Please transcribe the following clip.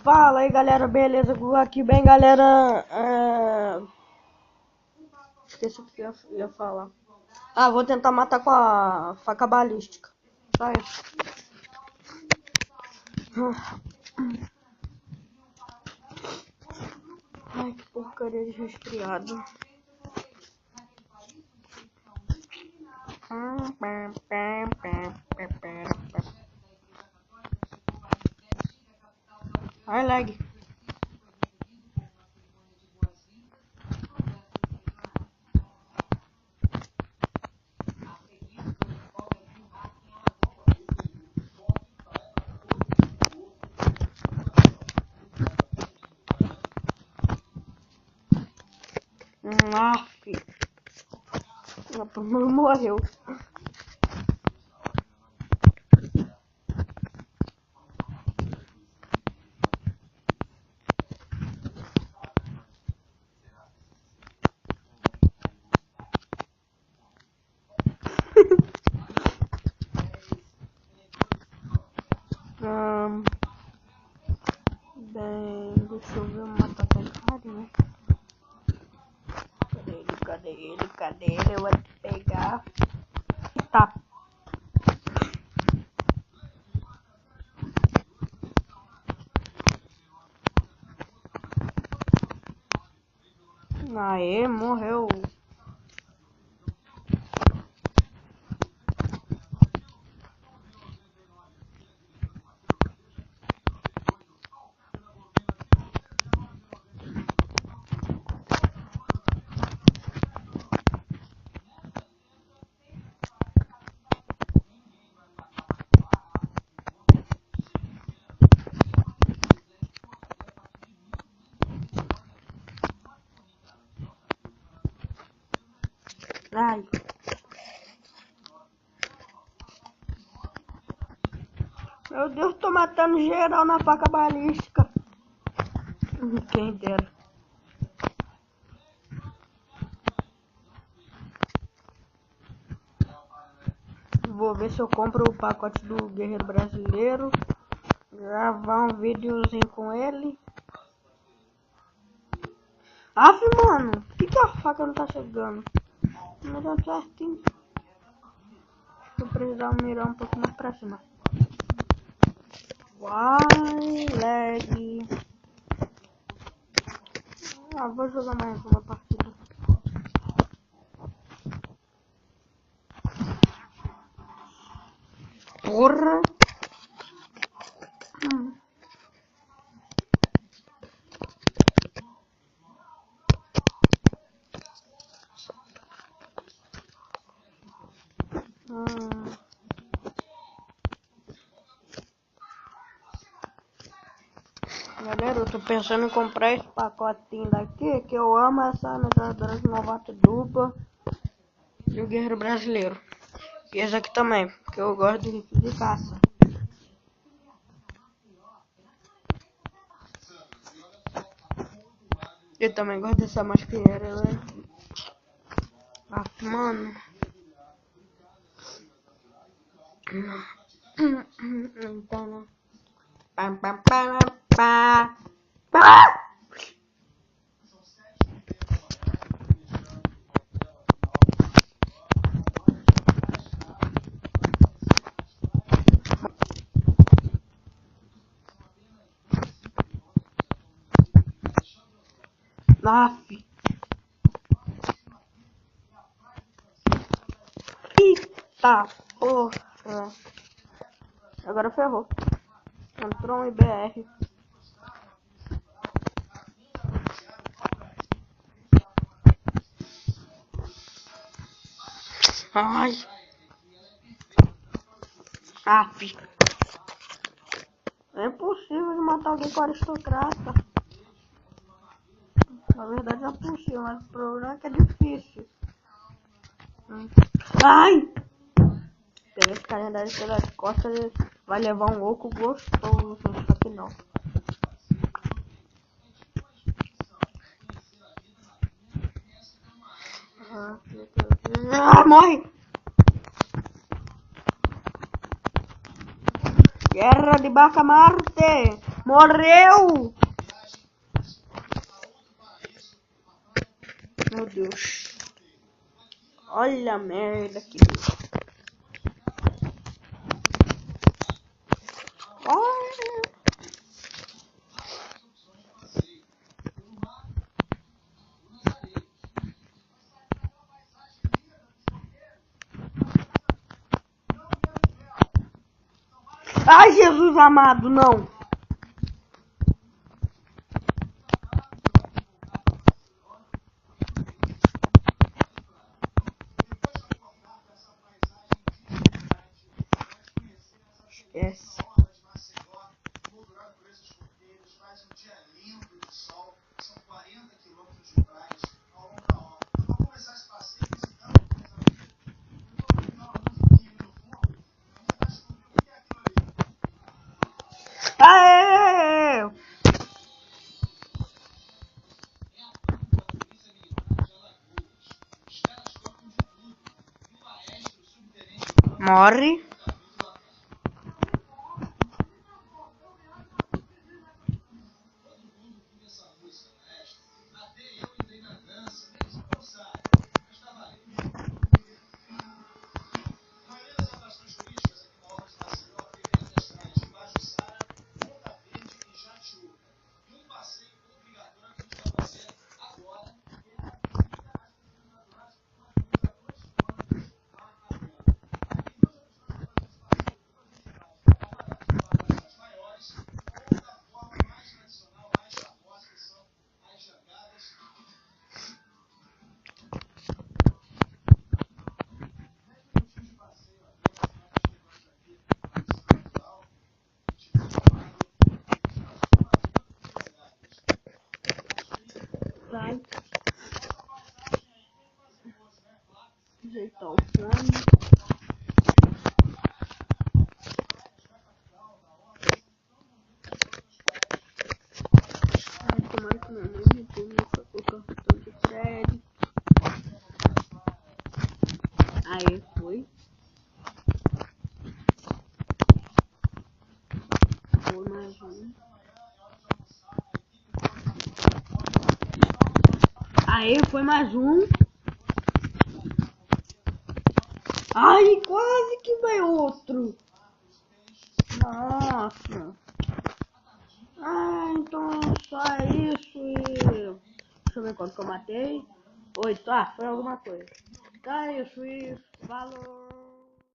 Fala aí galera, beleza? Gugu aqui bem galera. Esqueci o que eu ia falar. Vou tentar matar com a faca balística. Só isso. Ai, que porcaria de resfriado. Ai, lag. Morreu. Bem, deixa eu ver, matar aquele carinha. Cadê ele? Eu vou te pegar. Tá. Aê, morreu. Ai. Meu Deus, tô matando geral na faca balística. Quem dera. Vou ver se eu compro o pacote do Guerreiro Brasileiro. Gravar um videozinho com ele. Mano, por que a faca não tá chegando? Não deu certinho. Vou precisar mirar um pouco mais pra cima. Vai, lag. Vou jogar mais uma partida. Porra! Galera, eu tô pensando em comprar esse pacotinho daqui, que eu amo essa metralhadora de novato dupla e o Guerreiro Brasileiro. E esse aqui também, porque eu gosto de rifle de caça. Eu também gosto dessa masqueira, né? Mano. Então, né? Eita porra. Agora ferrou. Entrou um IBR. Ai. É impossível de matar alguém com aristocrata. Na verdade é possível, mas o problema é que é difícil. Ai! Peguei esse carinha daí pelas costas, ele vai levar um oco gostoso, só que não. Morre! Guerra de Baca Marte! Morreu! Meu Deus. Olha a merda que deu. Olha. Ai, Jesus amado, não. Esquece. Aê! Morre. Vai. Ajeitar o fone. Ai, tomara que minha mãe me dê o cartão de crédito. Aí foi. Foi mais um. Aí foi mais um. Ai, quase que vai outro. Nossa. Ah, então só isso e... Deixa eu ver quanto que eu matei. 8, foi alguma coisa. Tá, isso e... Falou.